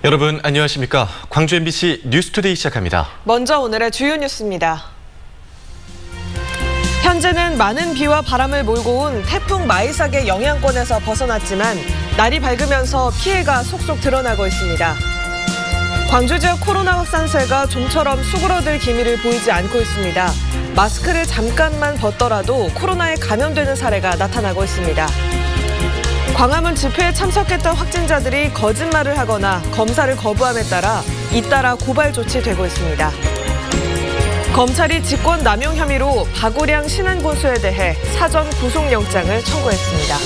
여러분 안녕하십니까? 광주 MBC 뉴스투데이 시작합니다. 먼저 오늘의 주요 뉴스입니다. 현재는 많은 비와 바람을 몰고 온 태풍 마이삭의 영향권에서 벗어났지만 날이 밝으면서 피해가 속속 드러나고 있습니다. 광주 지역 코로나 확산세가 좀처럼 수그러들 기미를 보이지 않고 있습니다. 마스크를 잠깐만 벗더라도 코로나에 감염되는 사례가 나타나고 있습니다. 광화문 집회에 참석했던 확진자들이 거짓말을 하거나 검사를 거부함에 따라 잇따라 고발 조치되고 있습니다. 검찰이 직권 남용 혐의로 박우량 신안군수에 대해 사전 구속영장을 청구했습니다.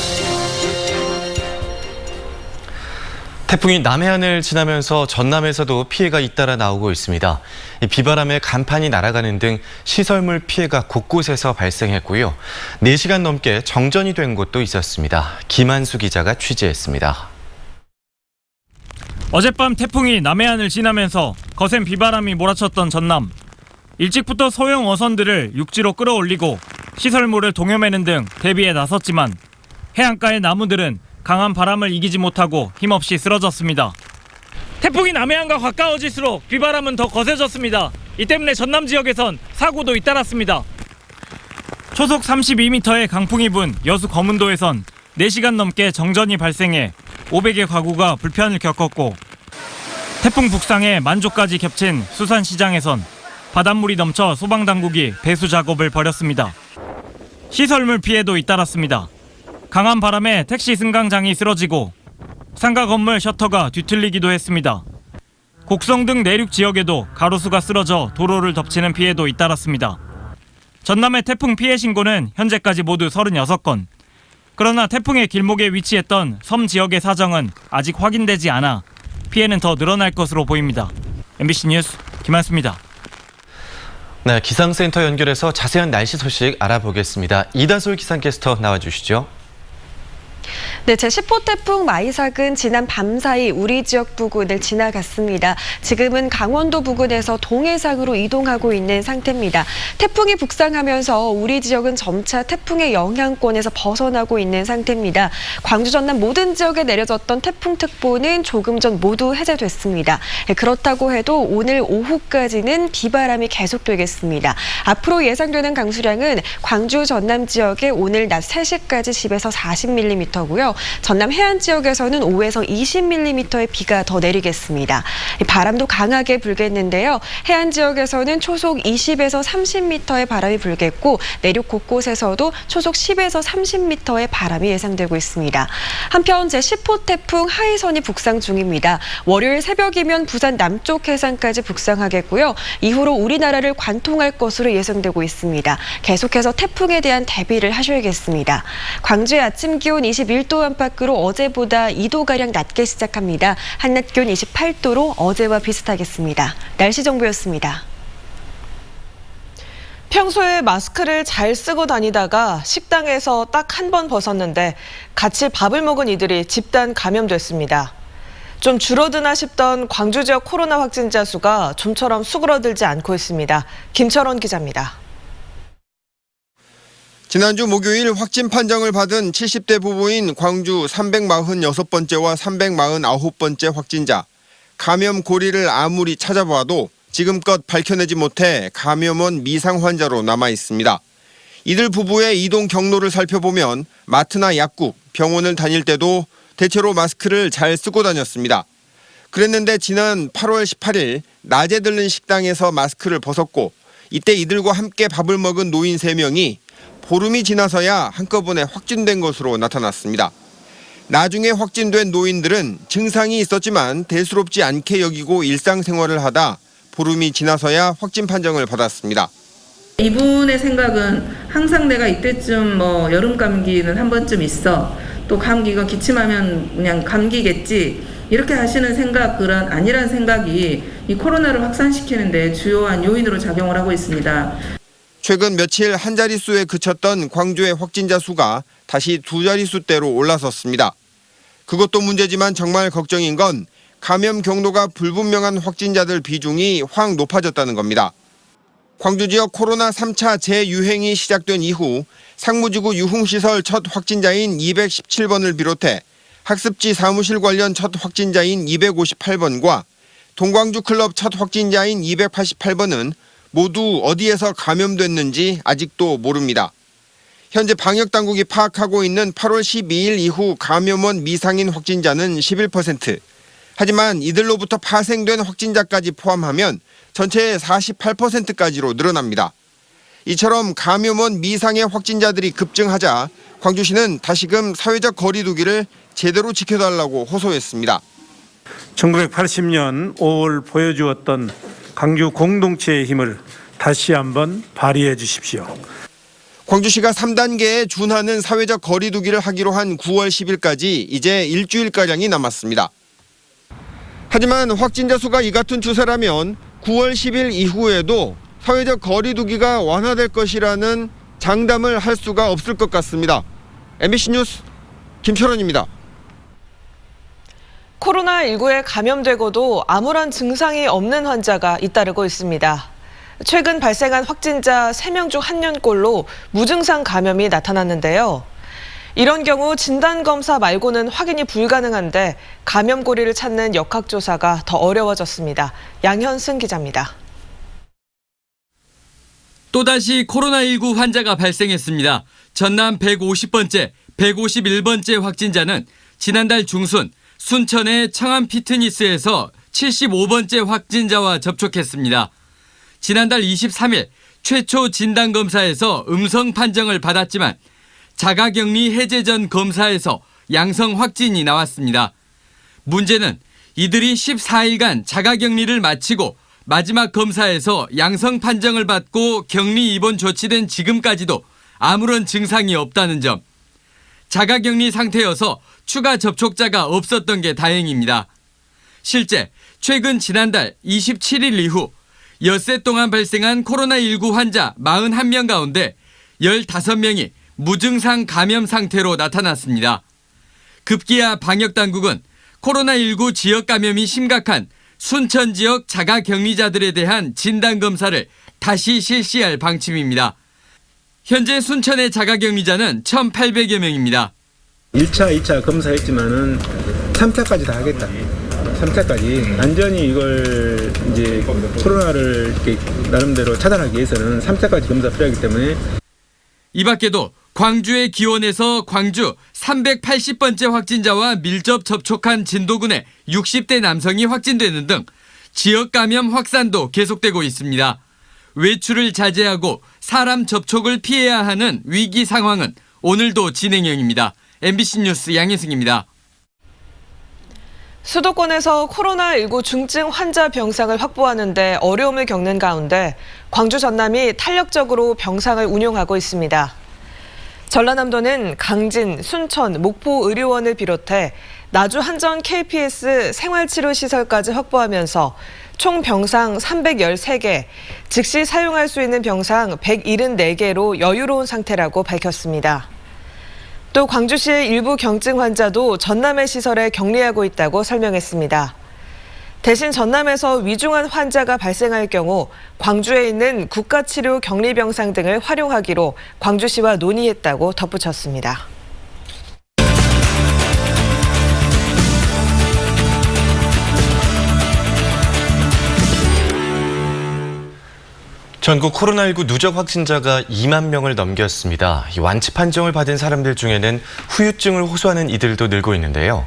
태풍이 남해안을 지나면서 전남에서도 피해가 잇따라 나오고 있습니다. 비바람에 간판이 날아가는 등 시설물 피해가 곳곳에서 발생했고요. 4시간 넘게 정전이 된 곳도 있었습니다. 김한수 기자가 취재했습니다. 어젯밤 태풍이 남해안을 지나면서 거센 비바람이 몰아쳤던 전남. 일찍부터 소형 어선들을 육지로 끌어올리고 시설물을 동여매는 등 대비에 나섰지만 해안가의 나무들은 강한 바람을 이기지 못하고 힘없이 쓰러졌습니다. 태풍이 남해안과 가까워질수록 비바람은 더 거세졌습니다. 이 때문에 전남 지역에선 사고도 잇따랐습니다. 초속 32m의 강풍이 분 여수 거문도에선 4시간 넘게 정전이 발생해 500여 가구가 불편을 겪었고 태풍 북상에 만조까지 겹친 수산시장에선 바닷물이 넘쳐 소방당국이 배수 작업을 벌였습니다. 시설물 피해도 잇따랐습니다. 강한 바람에 택시 승강장이 쓰러지고 상가 건물 셔터가 뒤틀리기도 했습니다. 곡성 등 내륙 지역에도 가로수가 쓰러져 도로를 덮치는 피해도 잇따랐습니다. 전남의 태풍 피해 신고는 현재까지 모두 36건. 그러나 태풍의 길목에 위치했던 섬 지역의 사정은 아직 확인되지 않아 피해는 더 늘어날 것으로 보입니다. MBC 뉴스 김한수입니다. 네, 기상센터 연결해서 자세한 날씨 소식 알아보겠습니다. 이다솔 기상캐스터 나와주시죠. 네, 제10호 태풍 마이삭은 지난 밤사이 우리 지역 부근을 지나갔습니다. 지금은 강원도 부근에서 동해상으로 이동하고 있는 상태입니다. 태풍이 북상하면서 우리 지역은 점차 태풍의 영향권에서 벗어나고 있는 상태입니다. 광주 전남 모든 지역에 내려졌던 태풍특보는 조금 전 모두 해제됐습니다. 그렇다고 해도 오늘 오후까지는 비바람이 계속되겠습니다. 앞으로 예상되는 강수량은 광주 전남 지역에 오늘 낮 3시까지 10에서 40mm고요. 전남 해안 지역에서는 5에서 20mm의 비가 더 내리겠습니다. 바람도 강하게 불겠는데요. 해안 지역에서는 초속 20에서 30m의 바람이 불겠고 내륙 곳곳에서도 초속 10에서 30m의 바람이 예상되고 있습니다. 한편 제10호 태풍 하이선이 북상 중입니다. 월요일 새벽이면 부산 남쪽 해상까지 북상하겠고요. 이후로 우리나라를 관통할 것으로 예상되고 있습니다. 계속해서 태풍에 대한 대비를 하셔야겠습니다. 광주의 아침 기온 21도 안팎으로 어제보다 2도가량 낮게 시작합니다. 한낮 기온 28도로 어제와 비슷하겠습니다. 날씨 정보였습니다. 평소에 마스크를 잘 쓰고 다니다가 식당에서 딱 한 번 벗었는데 같이 밥을 먹은 이들이 집단 감염됐습니다. 좀 줄어드나 싶던 광주 지역 코로나 확진자 수가 좀처럼 수그러들지 않고 있습니다. 김철원 기자입니다. 지난주 목요일 확진 판정을 받은 70대 부부인 광주 346번째와 349번째 확진자. 감염 고리를 아무리 찾아봐도 지금껏 밝혀내지 못해 감염원 미상 환자로 남아 있습니다. 이들 부부의 이동 경로를 살펴보면 마트나 약국, 병원을 다닐 때도 대체로 마스크를 잘 쓰고 다녔습니다. 그랬는데 지난 8월 18일 낮에 들른 식당에서 마스크를 벗었고 이때 이들과 함께 밥을 먹은 노인 3명이 보름이 지나서야 한꺼번에 확진된 것으로 나타났습니다. 나중에 확진된 노인들은 증상이 있었지만 대수롭지 않게 여기고 일상생활을 하다 보름이 지나서야 확진 판정을 받았습니다. 이분의 생각은 항상 내가 이때쯤 여름 감기는 한 번쯤 있어. 또 감기가 기침하면 그냥 감기겠지. 이렇게 하시는 생각은 아니란 생각이 이 코로나를 확산시키는 데 주요한 요인으로 작용을 하고 있습니다. 최근 며칠 한 자릿수에 그쳤던 광주의 확진자 수가 다시 2자릿수대로 올라섰습니다. 그것도 문제지만 정말 걱정인 건 감염 경로가 불분명한 확진자들 비중이 확 높아졌다는 겁니다. 광주 지역 코로나 3차 재유행이 시작된 이후 상무지구 유흥시설 첫 확진자인 217번을 비롯해 학습지 사무실 관련 첫 확진자인 258번과 동광주 클럽 첫 확진자인 288번은 모두 어디에서 감염됐는지 아직도 모릅니다. 현재 방역당국이 파악하고 있는 8월 12일 이후 감염원 미상인 확진자는 11%. 하지만 이들로부터 파생된 확진자까지 포함하면 전체의 48%까지로 늘어납니다. 이처럼 감염원 미상의 확진자들이 급증하자 광주시는 다시금 사회적 거리 두기를 제대로 지켜달라고 호소했습니다. 1980년 5월 보여주었던 광주 공동체의 힘을 다시 한번 발휘해 주십시오. 광주시가 3단계에 준하는 사회적 거리 두기를 하기로 한 9월 10일까지 이제 일주일가량이 남았습니다. 하지만 확진자 수가 이 같은 추세라면 9월 10일 이후에도 사회적 거리 두기가 완화될 것이라는 장담을 할 수가 없을 것 같습니다. MBC 뉴스 김철원입니다. 코로나19에 감염되고도 아무런 증상이 없는 환자가 잇따르고 있습니다. 최근 발생한 확진자 3명 중 1명꼴로 무증상 감염이 나타났는데요. 이런 경우 진단검사 말고는 확인이 불가능한데 감염 고리를 찾는 역학조사가 더 어려워졌습니다. 양현승 기자입니다. 또다시 코로나19 환자가 발생했습니다. 전남 150번째, 151번째 확진자는 지난달 중순 순천의 청암 피트니스에서 75번째 확진자와 접촉했습니다. 지난달 23일 최초 진단검사에서 음성 판정을 받았지만 자가격리 해제 전 검사에서 양성 확진이 나왔습니다. 문제는 이들이 14일간 자가격리를 마치고 마지막 검사에서 양성 판정을 받고 격리 입원 조치된 지금까지도 아무런 증상이 없다는 점. 자가격리 상태여서 추가 접촉자가 없었던 게 다행입니다. 실제 최근 지난달 27일 이후 엿새 동안 발생한 코로나19 환자 41명 가운데 15명이 무증상 감염 상태로 나타났습니다. 급기야 방역당국은 코로나19 지역 감염이 심각한 순천 지역 자가격리자들에 대한 진단검사를 다시 실시할 방침입니다. 현재 순천의 자가격리자는 1,800여 명입니다. 1차, 2차 검사했지만은 3차까지 다 하겠다. 3차까지 완전히 이걸 이제 코로나를 이렇게 나름대로 차단하기 위해서는 3차까지 검사 필요하기 때문에. 이 밖에도 광주의 기원에서 광주 380번째 확진자와 밀접 접촉한 진도군의 60대 남성이 확진되는 등 지역 감염 확산도 계속되고 있습니다. 외출을 자제하고 사람 접촉을 피해야 하는 위기 상황은 오늘도 진행형입니다. MBC 뉴스 양혜승입니다. 수도권에서 코로나19 중증 환자 병상을 확보하는 데 어려움을 겪는 가운데 광주 전남이 탄력적으로 병상을 운용하고 있습니다. 전라남도는 강진, 순천, 목포 의료원을 비롯해 나주 한전 KPS 생활치료시설까지 확보하면서 총 병상 313개, 즉시 사용할 수 있는 병상 174개로 여유로운 상태라고 밝혔습니다. 또 광주시의 일부 경증 환자도 전남의 시설에 격리하고 있다고 설명했습니다. 대신 전남에서 위중한 환자가 발생할 경우 광주에 있는 국가치료 격리병상 등을 활용하기로 광주시와 논의했다고 덧붙였습니다. 전국 코로나19 누적 확진자가 2만 명을 넘겼습니다. 완치 판정을 받은 사람들 중에는 후유증을 호소하는 이들도 늘고 있는데요.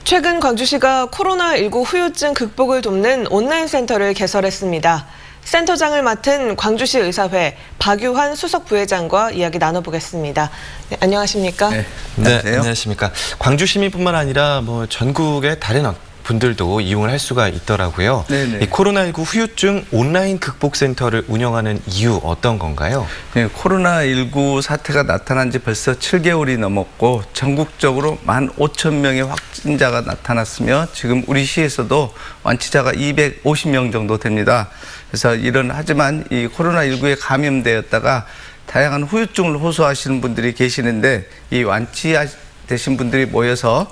최근 광주시가 코로나19 후유증 극복을 돕는 온라인 센터를 개설했습니다. 센터장을 맡은 광주시 의사회 박유환 수석 부회장과 이야기 나눠보겠습니다. 네, 안녕하십니까? 네, 안녕하십니까? 광주 시민뿐만 아니라 전국의 다른 분들도 이용을 할 수가 있더라고요. 이 코로나19 후유증 온라인 극복센터를 운영하는 이유 어떤 건가요? 네, 코로나19 사태가 나타난 지 벌써 7개월이 넘었고 전국적으로 15,000명의 확진자가 나타났으며 지금 우리 시에서도 완치자가 250명 정도 됩니다. 그래서 하지만 이 코로나19에 감염되었다가 다양한 후유증을 호소하시는 분들이 계시는데 이 완치되신 분들이 모여서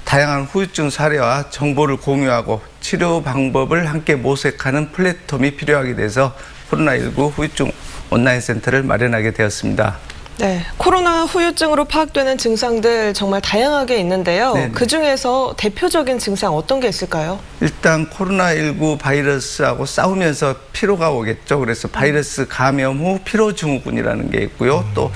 다양한 후유증 사례와 정보를 공유하고 치료 방법을 함께 모색하는 플랫폼이 필요하게 돼서 코로나19 후유증 온라인 센터를 마련하게 되었습니다. 네, 코로나 후유증으로 파악되는 증상들 정말 다양하게 있는데요. 네네. 그중에서 대표적인 증상 어떤 게 있을까요? 일단 코로나19 바이러스하고 싸우면서 피로가 오겠죠. 그래서 바이러스 감염 후 피로 증후군이라는 게 있고요. 또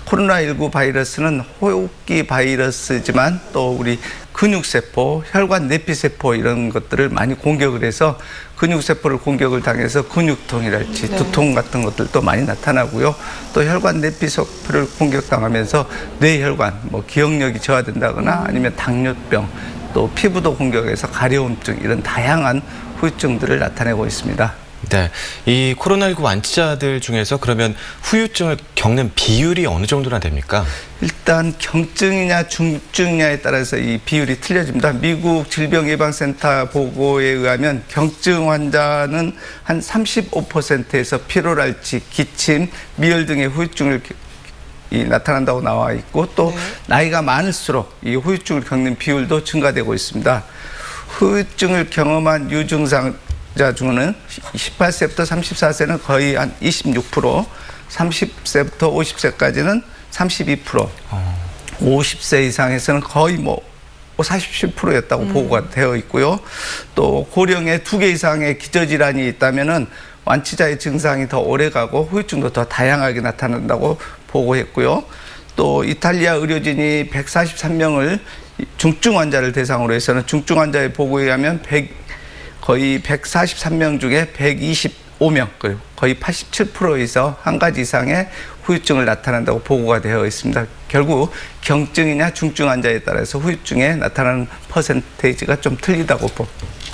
코로나19 바이러스는 호흡기 바이러스지만 또 우리 근육세포, 혈관 내피세포 이런 것들을 많이 공격을 해서 근육세포를 공격을 당해서 근육통이랄지 네. 두통 같은 것들도 많이 나타나고요. 또 혈관 내피세포를 공격당하면서 뇌혈관, 뭐 기억력이 저하된다거나 아니면 당뇨병, 또 피부도 공격해서 가려움증 이런 다양한 후유증들을 나타내고 있습니다. 네, 이 코로나19 완치자들 중에서 그러면 후유증을 겪는 비율이 어느 정도나 됩니까? 일단 경증이냐 중증이냐에 따라서 이 비율이 틀려집니다. 미국 질병예방센터 보고에 의하면 경증 환자는 한 35%에서 피로랄지 기침, 미열 등의 후유증을 나타난다고 나와 있고 또 네. 나이가 많을수록 이 후유증을 겪는 비율도 증가되고 있습니다. 후유증을 경험한 유증상자 중에는 18세부터 34세는 거의 한 26%, 30세부터 50세까지는 32%, 50세 이상에서는 거의 47%였다고 보고가 되어 있고요. 또 고령에 2개 이상의 기저질환이 있다면은 완치자의 증상이 더 오래가고 후유증도 더 다양하게 나타난다고 보고했고요. 또 이탈리아 의료진이 143명을 중증 환자를 대상으로 해서는 중증 환자의 보고에 의하면 거의 143명 중에 125명, 거의 87%에서 한 가지 이상의 후유증을 나타난다고 보고가 되어 있습니다. 결국 경증이냐 중증 환자에 따라서 후유증에 나타나는 퍼센테이지가 좀 틀리다고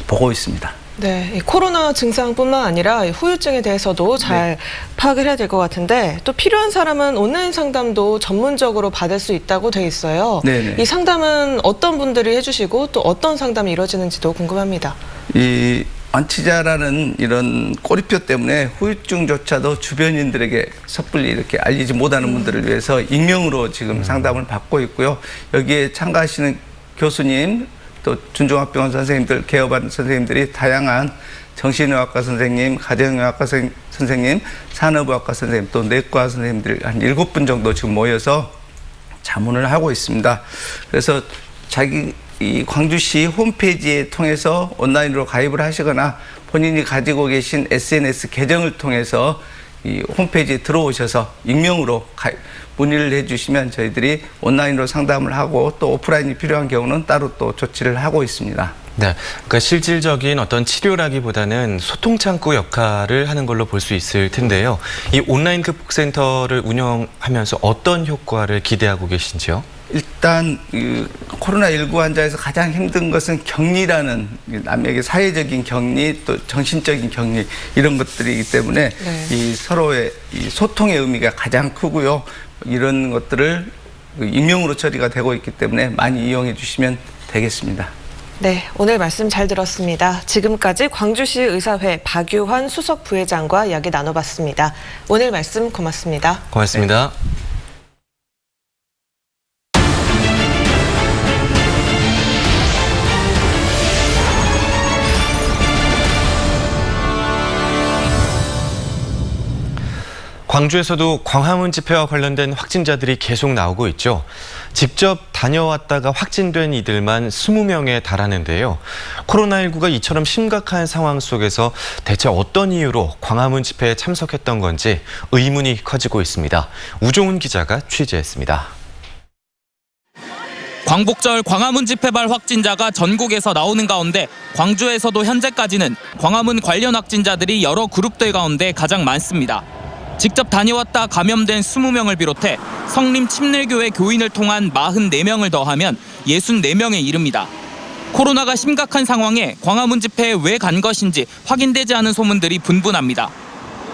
보고 있습니다. 네, 이 코로나 증상뿐만 아니라 이 후유증에 대해서도 잘 파악을 해야 될 것 같은데 또 필요한 사람은 온라인 상담도 전문적으로 받을 수 있다고 돼 있어요. 네네. 이 상담은 어떤 분들이 해주시고 또 어떤 상담이 이루어지는지도 궁금합니다. 이 완치자라는 이런 꼬리표 때문에 후유증조차도 주변인들에게 섣불리 이렇게 알리지 못하는 분들을 위해서 익명으로 지금 상담을 받고 있고요. 여기에 참가하시는 교수님, 또 준종합병원 선생님들, 개업한 선생님들이 다양한 정신의학과 선생님, 가정의학과 선생님, 산업의학과 선생님, 또 내과 선생님들 한 7분 정도 지금 모여서 자문을 하고 있습니다. 그래서 이 광주시 홈페이지에 통해서 온라인으로 가입을 하시거나 본인이 가지고 계신 SNS 계정을 통해서 이 홈페이지에 들어오셔서 익명으로 문의를 해주시면 저희들이 온라인으로 상담을 하고 또 오프라인이 필요한 경우는 따로 또 조치를 하고 있습니다. 네, 그러니까 실질적인 어떤 치료라기보다는 소통 창구 역할을 하는 걸로 볼 수 있을 텐데요. 이 온라인 극복센터를 운영하면서 어떤 효과를 기대하고 계신지요? 일단 코로나19 환자에서 가장 힘든 것은 격리라는 남에게 사회적인 격리 또 정신적인 격리 이런 것들이기 때문에 이 서로의 이 소통의 의미가 가장 크고요. 이런 것들을 익명으로 처리가 되고 있기 때문에 많이 이용해 주시면 되겠습니다. 네, 오늘 말씀 잘 들었습니다. 지금까지 광주시 의사회 박유환 수석 부회장과 이야기 나눠봤습니다. 오늘 말씀 고맙습니다. 고맙습니다. 광주에서도 광화문 집회와 관련된 확진자들이 계속 나오고 있죠. 직접 다녀왔다가 확진된 이들만 20명에 달하는데요. 코로나19가 이처럼 심각한 상황 속에서 대체 어떤 이유로 광화문 집회에 참석했던 건지 의문이 커지고 있습니다. 우종훈 기자가 취재했습니다. 광복절 광화문 집회발 확진자가 전국에서 나오는 가운데 광주에서도 현재까지는 광화문 관련 확진자들이 여러 그룹들 가운데 가장 많습니다. 직접 다녀왔다 감염된 20명을 비롯해 성림 침례교회 교인을 통한 44명을 더하면 64명에 이릅니다. 코로나가 심각한 상황에 광화문 집회에 왜 간 것인지 확인되지 않은 소문들이 분분합니다.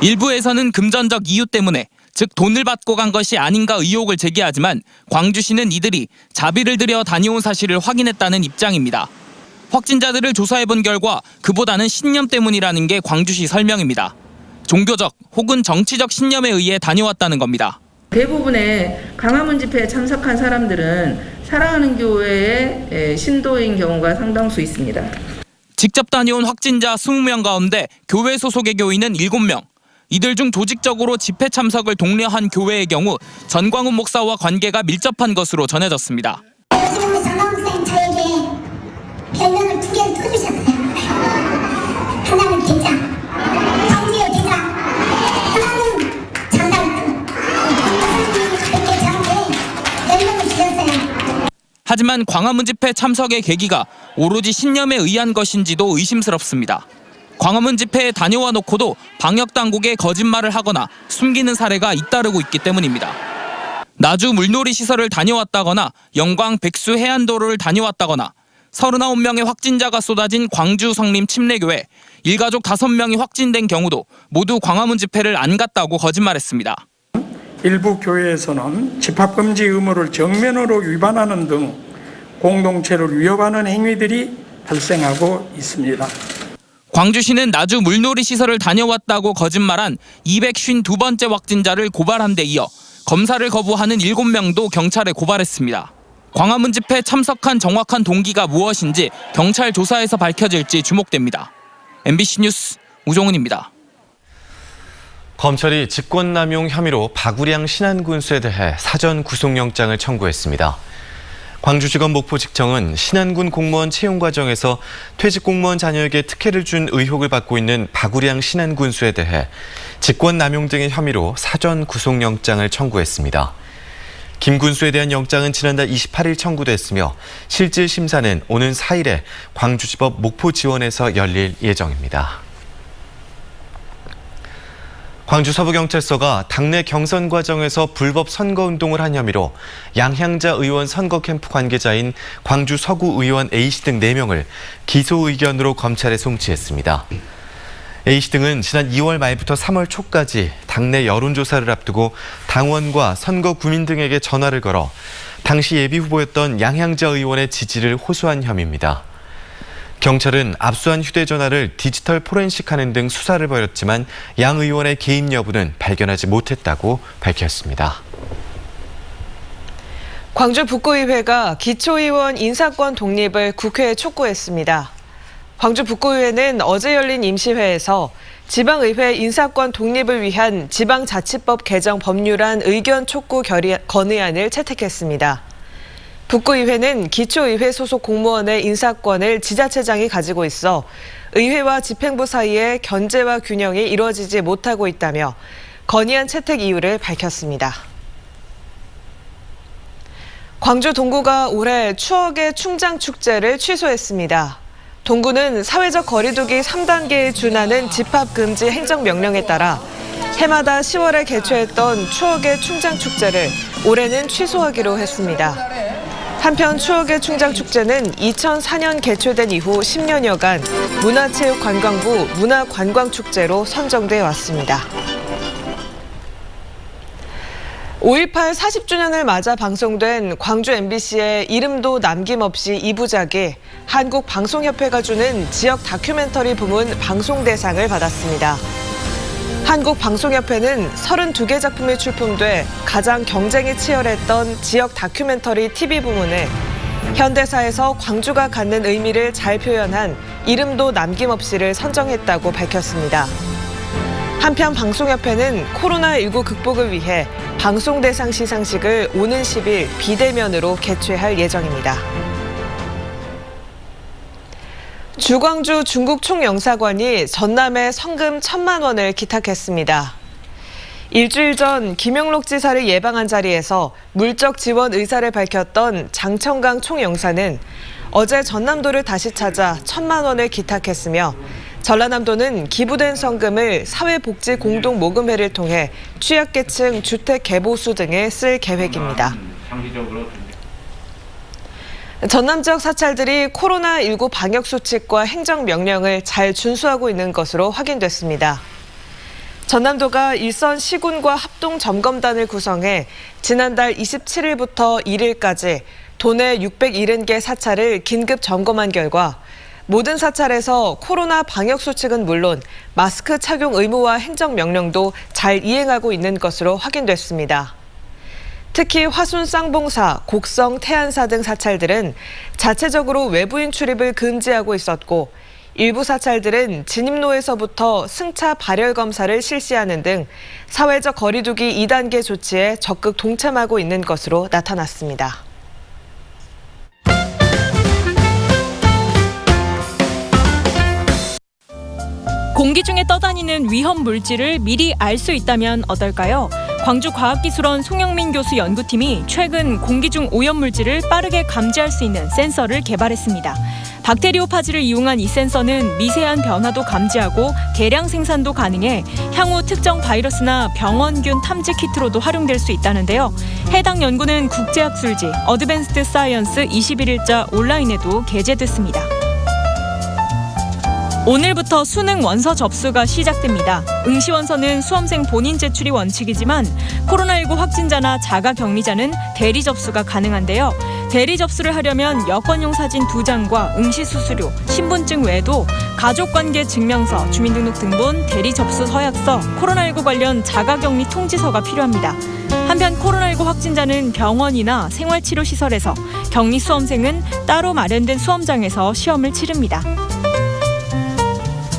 일부에서는 금전적 이유 때문에, 즉 돈을 받고 간 것이 아닌가 의혹을 제기하지만 광주시는 이들이 자비를 들여 다녀온 사실을 확인했다는 입장입니다. 확진자들을 조사해본 결과 그보다는 신념 때문이라는 게 광주시 설명입니다. 종교적 혹은 정치적 신념에 의해 다녀왔다는 겁니다. 대부분의 광화문 집회에 참석한 사람들은 사랑하는 교회의 신도인 경우가 상당수 있습니다. 직접 다녀온 확진자 20명 가운데 교회 소속의 교인은 7명, 이들 중 조직적으로 집회 참석을 독려한 교회의 경우 전광훈 목사와 관계가 밀접한 것으로 전해졌습니다. 요즘 전광훈 목사님 저에게 별명을 2개를 붙여주셨어요. 하나는 대장, 광주의 대장, 하나는 전당꾼. 그렇게 저한테 별명을 주셨어요. 하지만 광화문 집회 참석의 계기가 오로지 신념에 의한 것인지도 의심스럽습니다. 광화문 집회에 다녀와 놓고도 방역당국에 거짓말을 하거나 숨기는 사례가 잇따르고 있기 때문입니다. 나주 물놀이 시설을 다녀왔다거나 영광 백수 해안도로를 다녀왔다거나 39명의 확진자가 쏟아진 광주 성림 침례교회 일가족 5명이 확진된 경우도 모두 광화문 집회를 안 갔다고 거짓말했습니다. 일부 교회에서는 집합금지 의무를 정면으로 위반하는 등 공동체를 위협하는 행위들이 발생하고 있습니다. 광주시는 나주 물놀이 시설을 다녀왔다고 거짓말한 252번째 확진자를 고발한 데 이어 검사를 거부하는 7명도 경찰에 고발했습니다. 광화문 집회에 참석한 정확한 동기가 무엇인지 경찰 조사에서 밝혀질지 주목됩니다. MBC 뉴스 우종은입니다. 검찰이 직권남용 혐의로 박우량 신안군수에 대해 사전 구속영장을 청구했습니다. 광주지검 목포지청은 신안군 공무원 채용 과정에서 퇴직 공무원 자녀에게 특혜를 준 의혹을 받고 있는 박우량 신안군수에 대해 직권남용 등의 혐의로 사전 구속영장을 청구했습니다. 김 군수에 대한 영장은 지난달 28일 청구됐으며 실질 심사는 오는 4일에 광주지법 목포지원에서 열릴 예정입니다. 광주 서부경찰서가 당내 경선 과정에서 불법 선거운동을 한 혐의로 양향자 의원 선거 캠프 관계자인 광주 서구 의원 A씨 등 4명을 기소 의견으로 검찰에 송치했습니다. A씨 등은 지난 2월 말부터 3월 초까지 당내 여론조사를 앞두고 당원과 선거 구민 등에게 전화를 걸어 당시 예비후보였던 양향자 의원의 지지를 호소한 혐의입니다. 경찰은 압수한 휴대전화를 디지털 포렌식하는 등 수사를 벌였지만 양 의원의 개입 여부는 발견하지 못했다고 밝혔습니다. 광주 북구의회가 기초의원 인사권 독립을 국회에 촉구했습니다. 광주 북구의회는 어제 열린 임시회에서 지방의회 인사권 독립을 위한 지방자치법 개정 법률안 의견 촉구 건의안을 채택했습니다. 북구의회는 기초의회 소속 공무원의 인사권을 지자체장이 가지고 있어 의회와 집행부 사이에 견제와 균형이 이루어지지 못하고 있다며 건의안 채택 이유를 밝혔습니다. 광주 동구가 올해 추억의 충장축제를 취소했습니다. 동구는 사회적 거리두기 3단계에 준하는 집합금지 행정명령에 따라 해마다 10월에 개최했던 추억의 충장축제를 올해는 취소하기로 했습니다. 한편 추억의 충장축제는 2004년 개최된 이후 10년여간 문화체육관광부 문화관광축제로 선정돼 왔습니다. 5.18 40주년을 맞아 방송된 광주 MBC의 이름도 남김없이 2부작이 한국방송협회가 주는 지역 다큐멘터리 부문 방송대상을 받았습니다. 한국방송협회는 32개 작품이 출품돼 가장 경쟁이 치열했던 지역 다큐멘터리 TV 부문에 현대사에서 광주가 갖는 의미를 잘 표현한 이름도 남김없이를 선정했다고 밝혔습니다. 한편 방송협회는 코로나19 극복을 위해 방송대상 시상식을 오는 10일 비대면으로 개최할 예정입니다. 주광주 중국 총영사관이 전남에 성금 1,000만 원을 기탁했습니다. 일주일 전 김영록 지사를 예방한 자리에서 물적 지원 의사를 밝혔던 장청강 총영사는 어제 전남도를 다시 찾아 1,000만 원을 기탁했으며 전라남도는 기부된 성금을 사회복지공동모금회를 통해 취약계층 주택 개보수 등에 쓸 계획입니다. 전남 지역 사찰들이 코로나19 방역수칙과 행정명령을 잘 준수하고 있는 것으로 확인됐습니다. 전남도가 일선 시군과 합동점검단을 구성해 지난달 27일부터 1일까지 도내 670개 사찰을 긴급 점검한 결과 모든 사찰에서 코로나 방역수칙은 물론 마스크 착용 의무와 행정명령도 잘 이행하고 있는 것으로 확인됐습니다. 특히 화순 쌍봉사, 곡성 태안사 등 사찰들은 자체적으로 외부인 출입을 금지하고 있었고 일부 사찰들은 진입로에서부터 승차 발열 검사를 실시하는 등 사회적 거리두기 2단계 조치에 적극 동참하고 있는 것으로 나타났습니다. 공기 중에 떠다니는 위험 물질을 미리 알 수 있다면 어떨까요? 광주과학기술원 송영민 교수 연구팀이 최근 공기 중 오염물질을 빠르게 감지할 수 있는 센서를 개발했습니다. 박테리오파지를 이용한 이 센서는 미세한 변화도 감지하고 대량 생산도 가능해 향후 특정 바이러스나 병원균 탐지 키트로도 활용될 수 있다는데요. 해당 연구는 국제학술지 어드밴스드 사이언스 21일자 온라인에도 게재됐습니다. 오늘부터 수능 원서 접수가 시작됩니다. 응시원서는 수험생 본인 제출이 원칙이지만 코로나19 확진자나 자가격리자는 대리 접수가 가능한데요. 대리 접수를 하려면 여권용 사진 2장과 응시 수수료, 신분증 외에도 가족관계 증명서, 주민등록등본, 대리 접수 서약서, 코로나19 관련 자가격리 통지서가 필요합니다. 한편 코로나19 확진자는 병원이나 생활치료시설에서, 격리 수험생은 따로 마련된 수험장에서 시험을 치릅니다.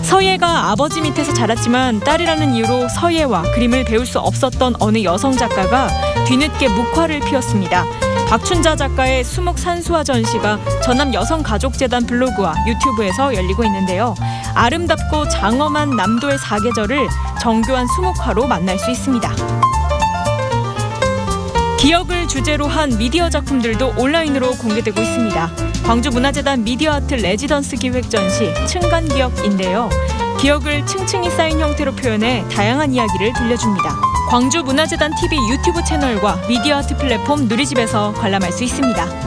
서예가 아버지 밑에서 자랐지만 딸이라는 이유로 서예와 그림을 배울 수 없었던 어느 여성 작가가 뒤늦게 묵화를 피웠습니다. 박춘자 작가의 수묵 산수화 전시가 전남 여성가족재단 블로그와 유튜브에서 열리고 있는데요. 아름답고 장엄한 남도의 사계절을 정교한 수묵화로 만날 수 있습니다. 기억을 주제로 한 미디어 작품들도 온라인으로 공개되고 있습니다. 광주문화재단 미디어아트 레지던스 기획 전시 층간기억인데요. 기억을 층층이 쌓인 형태로 표현해 다양한 이야기를 들려줍니다. 광주문화재단 TV 유튜브 채널과 미디어아트 플랫폼 누리집에서 관람할 수 있습니다.